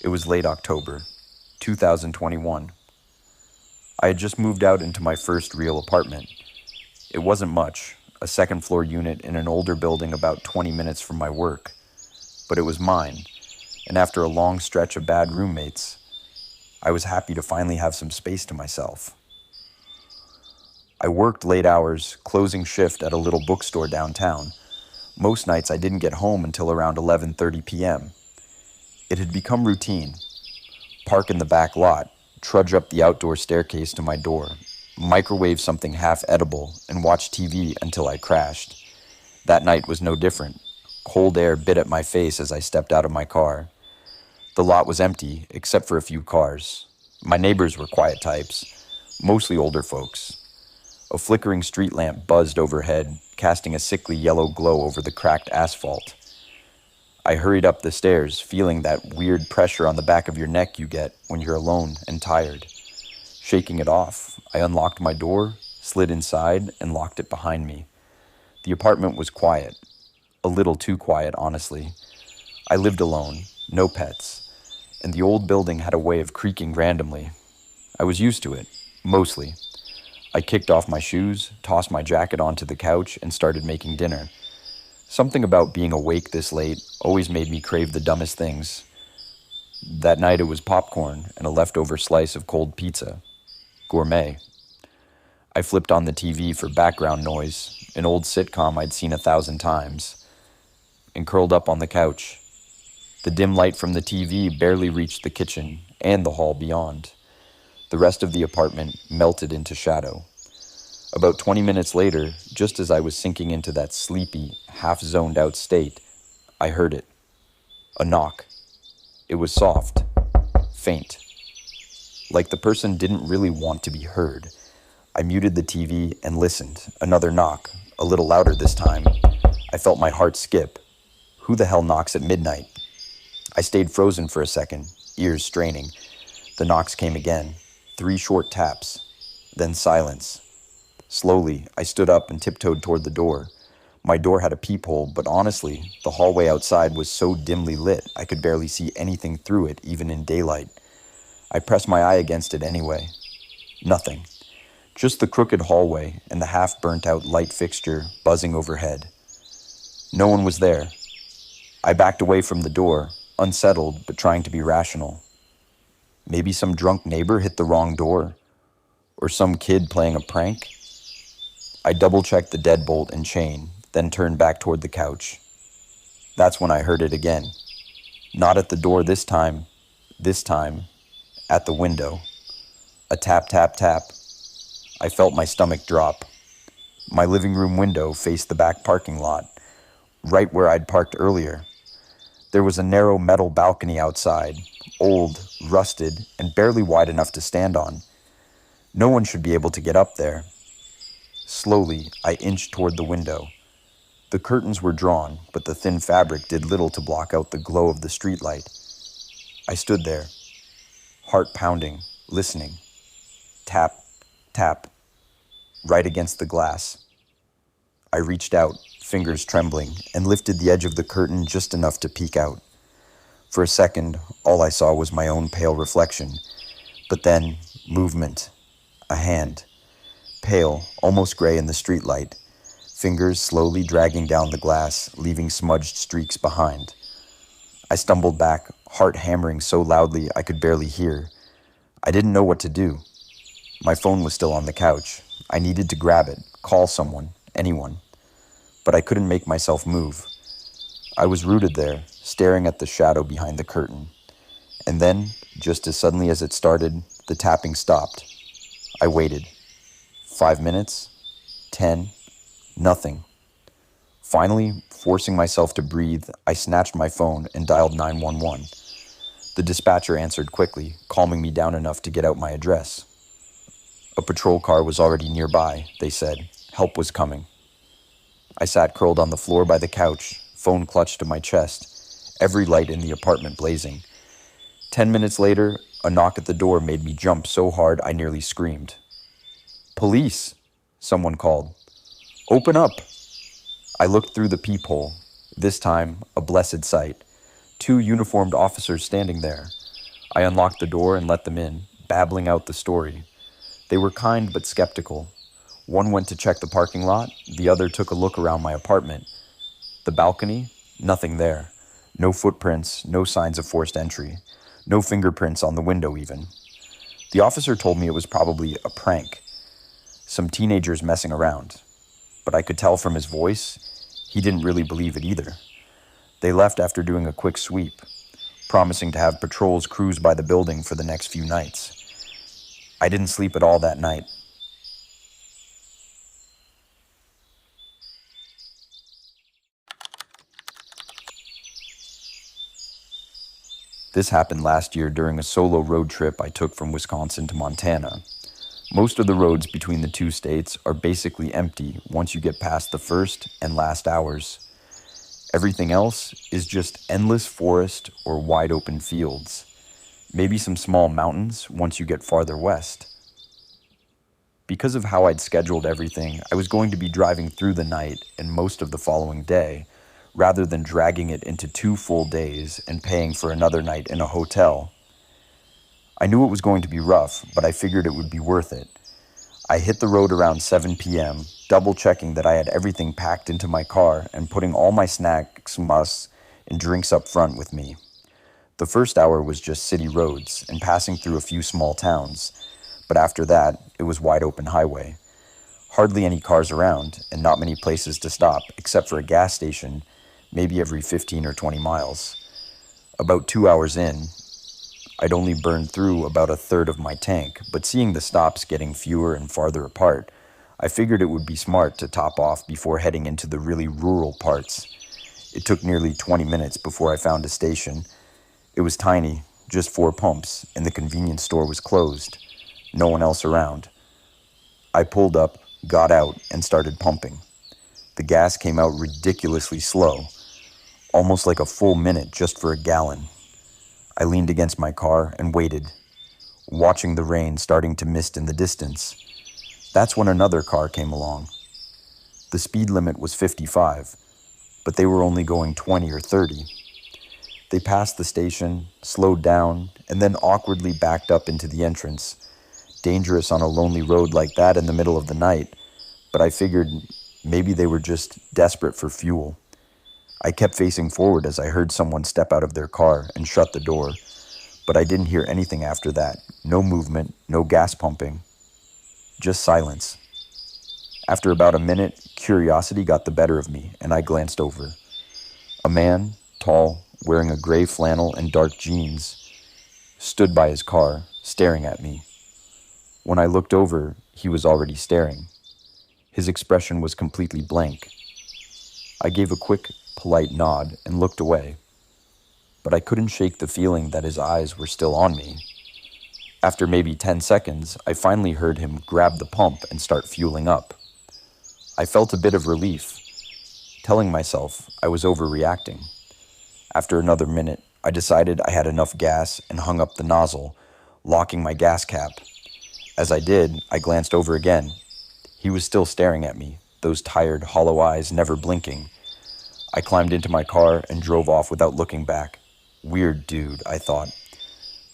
It was late October, 2021. I had just moved out into my first real apartment. It wasn't much, a second-floor unit in an older building about 20 minutes from my work. But it was mine, and after a long stretch of bad roommates, I was happy to finally have some space to myself. I worked late hours, closing shift at a little bookstore downtown. Most nights I didn't get home until around 11:30 p.m. It had become routine. Park in the back lot, trudge up the outdoor staircase to my door, microwave something half edible, and watch TV until I crashed. That night was no different. Cold air bit at my face as I stepped out of my car. The lot was empty, except for a few cars. My neighbors were quiet types, mostly older folks. A flickering street lamp buzzed overhead, casting a sickly yellow glow over the cracked asphalt. I hurried up the stairs, feeling that weird pressure on the back of your neck you get when you're alone and tired. Shaking it off, I unlocked my door, slid inside, and locked it behind me. The apartment was quiet. A little too quiet, honestly. I lived alone, no pets, and the old building had a way of creaking randomly. I was used to it, mostly. I kicked off my shoes, tossed my jacket onto the couch, and started making dinner. Something about being awake this late always made me crave the dumbest things. That night it was popcorn and a leftover slice of cold pizza. Gourmet. I flipped on the TV for background noise, an old sitcom I'd seen 1,000 times, and curled up on the couch. The dim light from the TV barely reached the kitchen and the hall beyond. The rest of the apartment melted into shadow. About 20 minutes later, just as I was sinking into that sleepy, half-zoned-out state, I heard it. A knock. It was soft, faint. Like the person didn't really want to be heard. I muted the TV and listened. Another knock, a little louder this time. I felt my heart skip. Who the hell knocks at midnight? I stayed frozen for a second, ears straining. The knocks came again. 3 short taps. Then silence. Slowly, I stood up and tiptoed toward the door. My door had a peephole, but honestly, the hallway outside was so dimly lit I could barely see anything through it, even in daylight. I pressed my eye against it anyway. Nothing. Just the crooked hallway and the half-burnt-out light fixture buzzing overhead. No one was there. I backed away from the door, unsettled but trying to be rational. Maybe some drunk neighbor hit the wrong door, or some kid playing a prank. I double-checked the deadbolt and chain, then turned back toward the couch. That's when I heard it again. Not at the door this time, at the window. A tap, tap, tap. I felt my stomach drop. My living room window faced the back parking lot, right where I'd parked earlier. There was a narrow metal balcony outside, old, rusted, and barely wide enough to stand on. No one should be able to get up there. Slowly, I inched toward the window. The curtains were drawn, but the thin fabric did little to block out the glow of the streetlight. I stood there, heart pounding, listening. Tap, tap, right against the glass. I reached out, fingers trembling, and lifted the edge of the curtain just enough to peek out. For a second, all I saw was my own pale reflection. But then, movement. A hand. Pale, almost gray in the streetlight. Fingers slowly dragging down the glass, leaving smudged streaks behind. I stumbled back, heart hammering so loudly I could barely hear. I didn't know what to do. My phone was still on the couch. I needed to grab it, call someone, anyone. But I couldn't make myself move. I was rooted there, staring at the shadow behind the curtain. And then, just as suddenly as it started, the tapping stopped. I waited. 5 minutes? 10? Nothing. Finally, forcing myself to breathe, I snatched my phone and dialed 911. The dispatcher answered quickly, calming me down enough to get out my address. A patrol car was already nearby, they said. Help was coming. I sat curled on the floor by the couch, phone clutched to my chest, every light in the apartment blazing. 10 minutes later, a knock at the door made me jump so hard I nearly screamed. "Police!" someone called. "Open up!" I looked through the peephole, this time a blessed sight. 2 uniformed officers standing there. I unlocked the door and let them in, babbling out the story. They were kind but skeptical. One went to check the parking lot, the other took a look around my apartment. The balcony? Nothing there. No footprints, no signs of forced entry. No fingerprints on the window even. The officer told me it was probably a prank. Some teenagers messing around. But I could tell from his voice, he didn't really believe it either. They left after doing a quick sweep, promising to have patrols cruise by the building for the next few nights. I didn't sleep at all that night. This happened last year during a solo road trip I took from Wisconsin to Montana. Most of the roads between the two states are basically empty once you get past the first and last hours. Everything else is just endless forest or wide open fields. Maybe some small mountains once you get farther west. Because of how I'd scheduled everything, I was going to be driving through the night and most of the following day, rather than dragging it into 2 full days and paying for another night in a hotel. I knew it was going to be rough, but I figured it would be worth it. I hit the road around 7 p.m., double-checking that I had everything packed into my car and putting all my snacks, musts, and drinks up front with me. The first hour was just city roads and passing through a few small towns, but after that, it was wide open highway. Hardly any cars around, and not many places to stop, except for a gas station, maybe every 15 or 20 miles. About 2 hours in, I'd only burned through about a third of my tank, but seeing the stops getting fewer and farther apart, I figured it would be smart to top off before heading into the really rural parts. It took nearly 20 minutes before I found a station. It was tiny, just 4 pumps, and the convenience store was closed. No one else around. I pulled up, got out, and started pumping. The gas came out ridiculously slow, almost like a full minute just for a gallon. I leaned against my car and waited, watching the rain starting to mist in the distance. That's when another car came along. The speed limit was 55, but they were only going 20 or 30. They passed the station, slowed down, and then awkwardly backed up into the entrance. Dangerous on a lonely road like that in the middle of the night, but I figured maybe they were just desperate for fuel. I kept facing forward as I heard someone step out of their car and shut the door, but I didn't hear anything after that. No movement, no gas pumping, just silence. After about a minute, curiosity got the better of me, and I glanced over. A man, tall, wearing a gray flannel and dark jeans, stood by his car, staring at me. When I looked over, he was already staring. His expression was completely blank. I gave a quick, polite nod and looked away, but I couldn't shake the feeling that his eyes were still on me. After maybe 10 seconds, I finally heard him grab the pump and start fueling up. I felt a bit of relief, telling myself I was overreacting. After another minute, I decided I had enough gas and hung up the nozzle, locking my gas cap. As I did, I glanced over again. He was still staring at me, those tired, hollow eyes never blinking. I climbed into my car and drove off without looking back. Weird dude, I thought,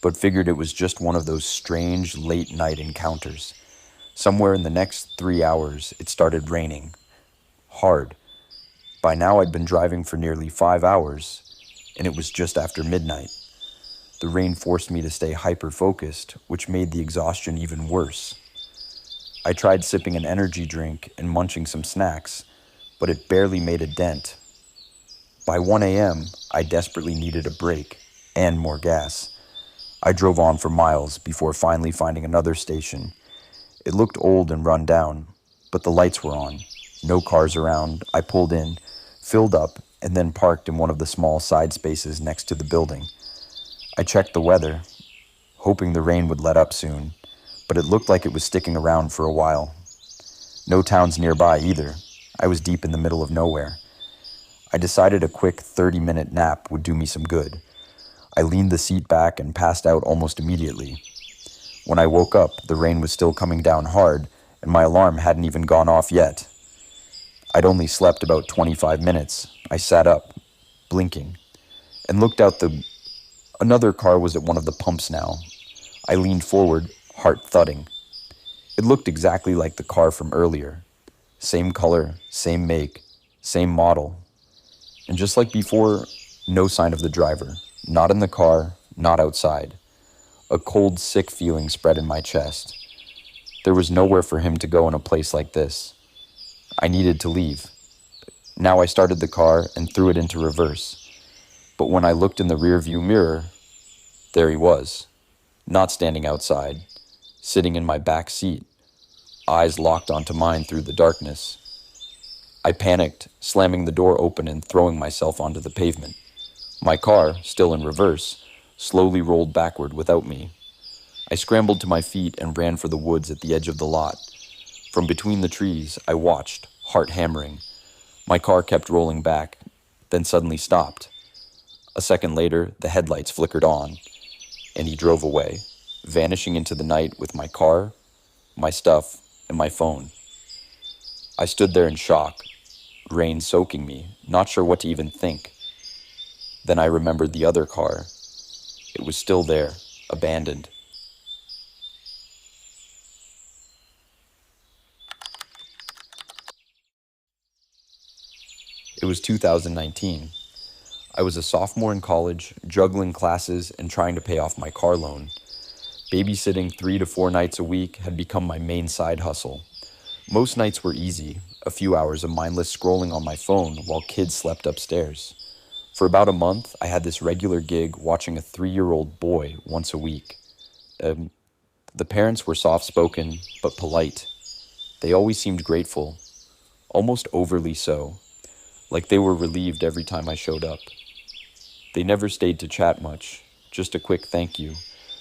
but figured it was just one of those strange late-night encounters. Somewhere in the next 3 hours, it started raining. Hard. By now I'd been driving for nearly 5 hours, and it was just after midnight. The rain forced me to stay hyper-focused, which made the exhaustion even worse. I tried sipping an energy drink and munching some snacks, but it barely made a dent. By 1 a.m., I desperately needed a break and more gas. I drove on for miles before finally finding another station. It looked old and run down, but the lights were on. No cars around. I pulled in, filled up, and then parked in one of the small side spaces next to the building. I checked the weather, hoping the rain would let up soon, but it looked like it was sticking around for a while. No towns nearby either. I was deep in the middle of nowhere. I decided a quick 30-minute nap would do me some good. I leaned the seat back and passed out almost immediately. When I woke up, the rain was still coming down hard, and my alarm hadn't even gone off yet. I'd only slept about 25 minutes. I sat up, blinking, and looked out Another car was at one of the pumps now. I leaned forward, heart thudding. It looked exactly like the car from earlier. Same color, same make, same model. And just like before, no sign of the driver. Not in the car, not outside. A cold, sick feeling spread in my chest. There was nowhere for him to go in a place like this. I needed to leave. Now I started the car and threw it into reverse. But when I looked in the rearview mirror, there he was, not standing outside, sitting in my back seat, eyes locked onto mine through the darkness. I panicked, slamming the door open and throwing myself onto the pavement. My car, still in reverse, slowly rolled backward without me. I scrambled to my feet and ran for the woods at the edge of the lot. From between the trees, I watched, heart hammering. My car kept rolling back, then suddenly stopped. A second later, the headlights flickered on, and he drove away, vanishing into the night with my car, my stuff, and my phone. I stood there in shock, rain soaking me, not sure what to even think. Then I remembered the other car. It was still there, abandoned. It was 2019. I was a sophomore in college, juggling classes and trying to pay off my car loan. Babysitting 3 to 4 nights a week had become my main side hustle. Most nights were easy, a few hours of mindless scrolling on my phone while kids slept upstairs. For about a month, I had this regular gig watching a 3-year-old boy once a week. The parents were soft-spoken, but polite. They always seemed grateful, almost overly so, like they were relieved every time I showed up. They never stayed to chat much, just a quick thank you,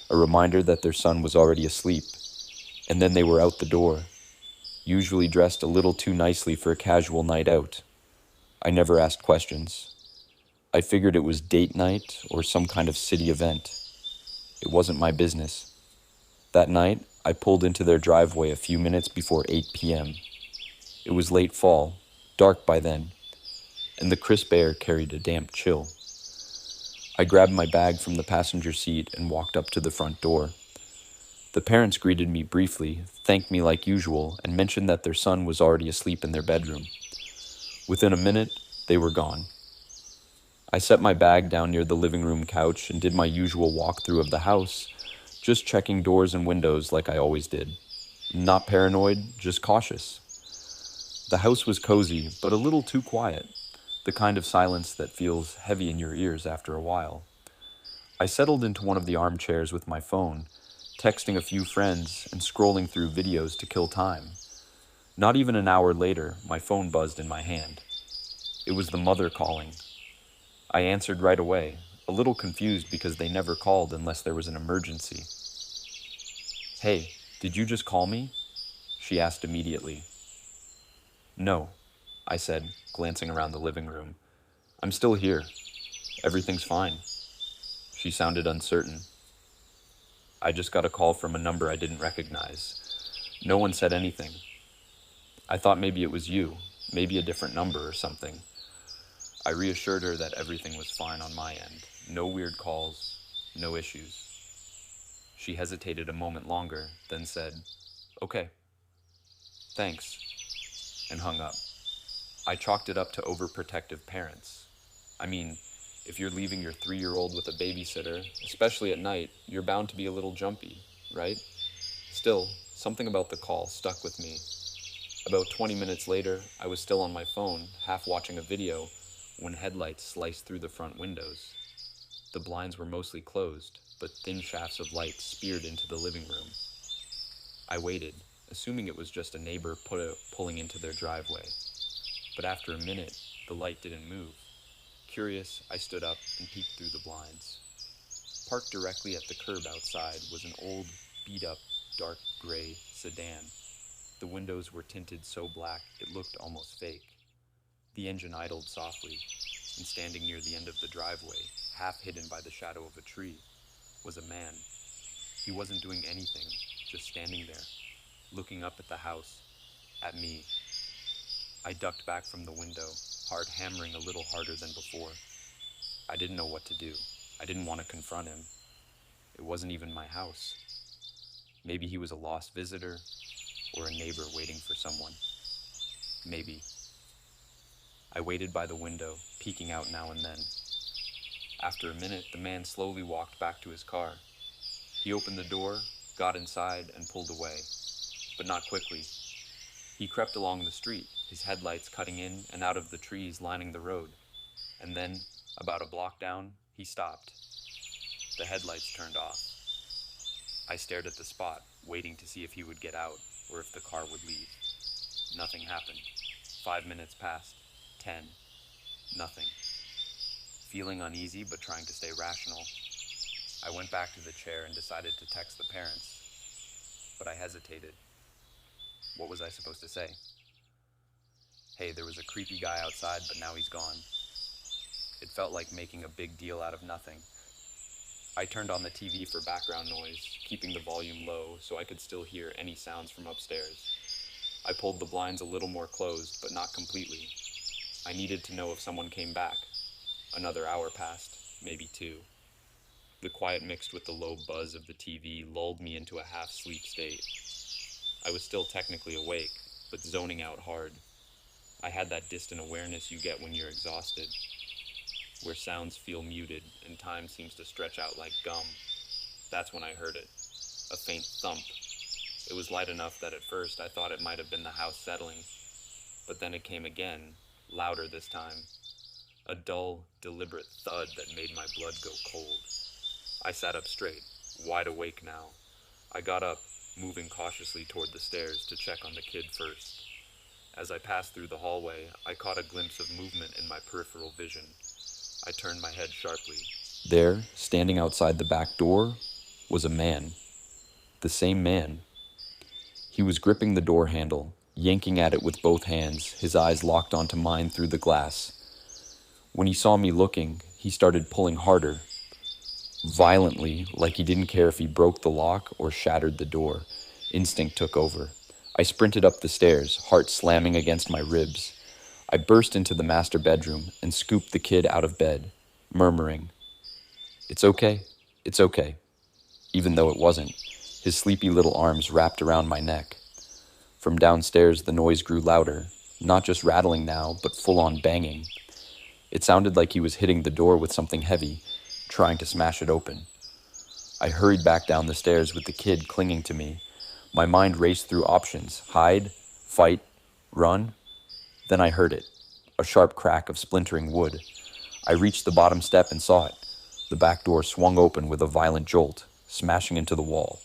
a reminder that their son was already asleep, and then they were out the door, usually dressed a little too nicely for a casual night out. I never asked questions. I figured it was date night or some kind of city event. It wasn't my business. That night, I pulled into their driveway a few minutes before 8 p.m. It was late fall, dark by then, and the crisp air carried a damp chill. I grabbed my bag from the passenger seat and walked up to the front door. The parents greeted me briefly, thanked me like usual, and mentioned that their son was already asleep in their bedroom. Within a minute, they were gone. I set my bag down near the living room couch and did my usual walkthrough of the house, just checking doors and windows like I always did. Not paranoid, just cautious. The house was cozy, but a little too quiet, the kind of silence that feels heavy in your ears after a while. I settled into one of the armchairs with my phone, texting a few friends and scrolling through videos to kill time. Not even an hour later, my phone buzzed in my hand. It was the mother calling. I answered right away, a little confused because they never called unless there was an emergency. "Hey, did you just call me?" she asked immediately. "No," I said, glancing around the living room. "I'm still here. Everything's fine." She sounded uncertain. "I just got a call from a number I didn't recognize. No one said anything. I thought maybe it was you, maybe a different number or something." I reassured her that everything was fine on my end. No weird calls, no issues. She hesitated a moment longer, then said, "Okay, thanks," and hung up. I chalked it up to overprotective parents. I mean, if you're leaving your 3-year-old with a babysitter, especially at night, you're bound to be a little jumpy, right? Still, something about the call stuck with me. About 20 minutes later, I was still on my phone, half watching a video, when headlights sliced through the front windows. The blinds were mostly closed, but thin shafts of light speared into the living room. I waited, assuming it was just a neighbor pulling into their driveway. But after a minute, the light didn't move. Curious, I stood up and peeked through the blinds. Parked directly at the curb outside was an old, beat-up, dark gray sedan. The windows were tinted so black it looked almost fake. The engine idled softly, and standing near the end of the driveway, half hidden by the shadow of a tree, was a man. He wasn't doing anything, just standing there, looking up at the house, at me. I ducked back from the window, heart hammering a little harder than before. I didn't know what to do. I didn't want to confront him. It wasn't even my house. Maybe he was a lost visitor or a neighbor waiting for someone. Maybe. I waited by the window, peeking out now and then. After a minute, the man slowly walked back to his car. He opened the door, got inside, and pulled away. But not quickly. He crept along the street, his headlights cutting in and out of the trees lining the road. And then, about a block down, he stopped. The headlights turned off. I stared at the spot, waiting to see if he would get out or if the car would leave. Nothing happened. 5 minutes passed. 10. Nothing. Feeling uneasy but trying to stay rational, I went back to the chair and decided to text the parents. But I hesitated. What was I supposed to say? Hey, there was a creepy guy outside, but now he's gone. It felt like making a big deal out of nothing. I turned on the TV for background noise, keeping the volume low so I could still hear any sounds from upstairs. I pulled the blinds a little more closed, but not completely. I needed to know if someone came back. Another hour passed, maybe 2. The quiet mixed with the low buzz of the TV lulled me into a half-sleep state. I was still technically awake, but zoning out hard. I had that distant awareness you get when you're exhausted, where sounds feel muted and time seems to stretch out like gum. That's when I heard it, a faint thump. It was light enough that at first I thought it might have been the house settling, but then it came again, louder this time. A dull, deliberate thud that made my blood go cold. I sat up straight, wide awake now. I got up, moving cautiously toward the stairs to check on the kid first. As I passed through the hallway, I caught a glimpse of movement in my peripheral vision. I turned my head sharply. There, standing outside the back door, was a man. The same man. He was gripping the door handle, yanking at it with both hands, his eyes locked onto mine through the glass. When he saw me looking, he started pulling harder. Violently, like he didn't care if he broke the lock or shattered the door. Instinct took over. I sprinted up the stairs, heart slamming against my ribs. I burst into the master bedroom and scooped the kid out of bed, murmuring, "It's okay, it's okay," even though it wasn't. His sleepy little arms wrapped around my neck. From downstairs, the noise grew louder, not just rattling now, but full-on banging. It sounded like he was hitting the door with something heavy, trying to smash it open. I hurried back down the stairs with the kid clinging to me. My mind raced through options: hide, fight, run. Then I heard it, a sharp crack of splintering wood. I reached the bottom step and saw it. The back door swung open with a violent jolt, smashing into the wall.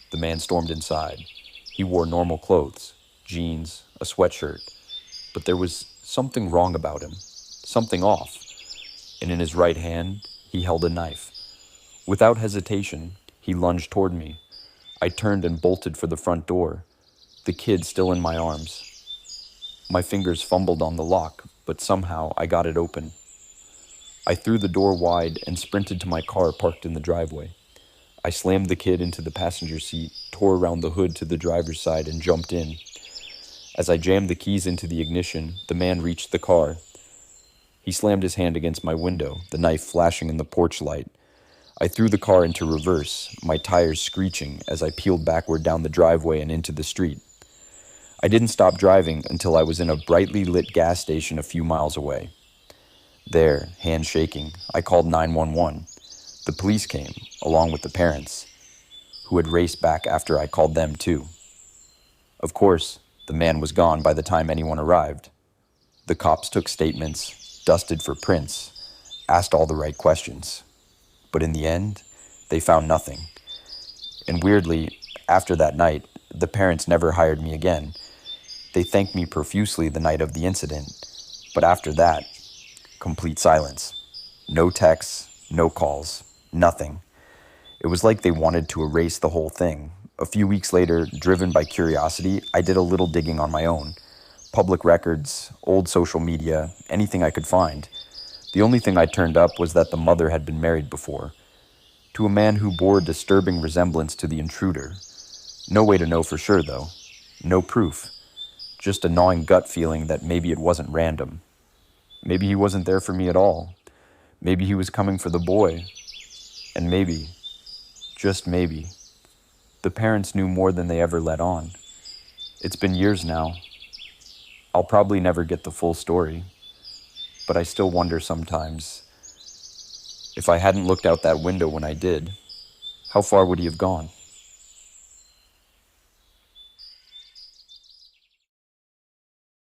The man stormed inside. He wore normal clothes, jeans, a sweatshirt. But there was something wrong about him, something off. And in his right hand, he held a knife. Without hesitation, he lunged toward me. I turned and bolted for the front door, the kid still in my arms. My fingers fumbled on the lock, but somehow I got it open. I threw the door wide and sprinted to my car parked in the driveway. I slammed the kid into the passenger seat, tore around the hood to the driver's side, and jumped in. As I jammed the keys into the ignition, the man reached the car. He slammed his hand against my window, the knife flashing in the porch light. I threw the car into reverse, my tires screeching as I peeled backward down the driveway and into the street. I didn't stop driving until I was in a brightly lit gas station a few miles away. There, hands shaking, I called 911. The police came, along with the parents, who had raced back after I called them too. Of course, the man was gone by the time anyone arrived. The cops took statements, dusted for prints, asked all the right questions. But in the end, they found nothing. And weirdly, after that night, the parents never hired me again. They thanked me profusely the night of the incident. But after that, complete silence. No texts, no calls, nothing. It was like they wanted to erase the whole thing. A few weeks later, driven by curiosity, I did a little digging on my own. Public records, old social media, anything I could find. The only thing I turned up was that the mother had been married before, to a man who bore a disturbing resemblance to the intruder. No way to know for sure, though. No proof. Just a gnawing gut feeling that maybe it wasn't random. Maybe he wasn't there for me at all. Maybe he was coming for the boy, And maybe, just maybe, the parents knew more than they ever let on. It's been years now. I'll probably never get the full story, but I still wonder sometimes, if I hadn't looked out that window when I did, how far would he have gone?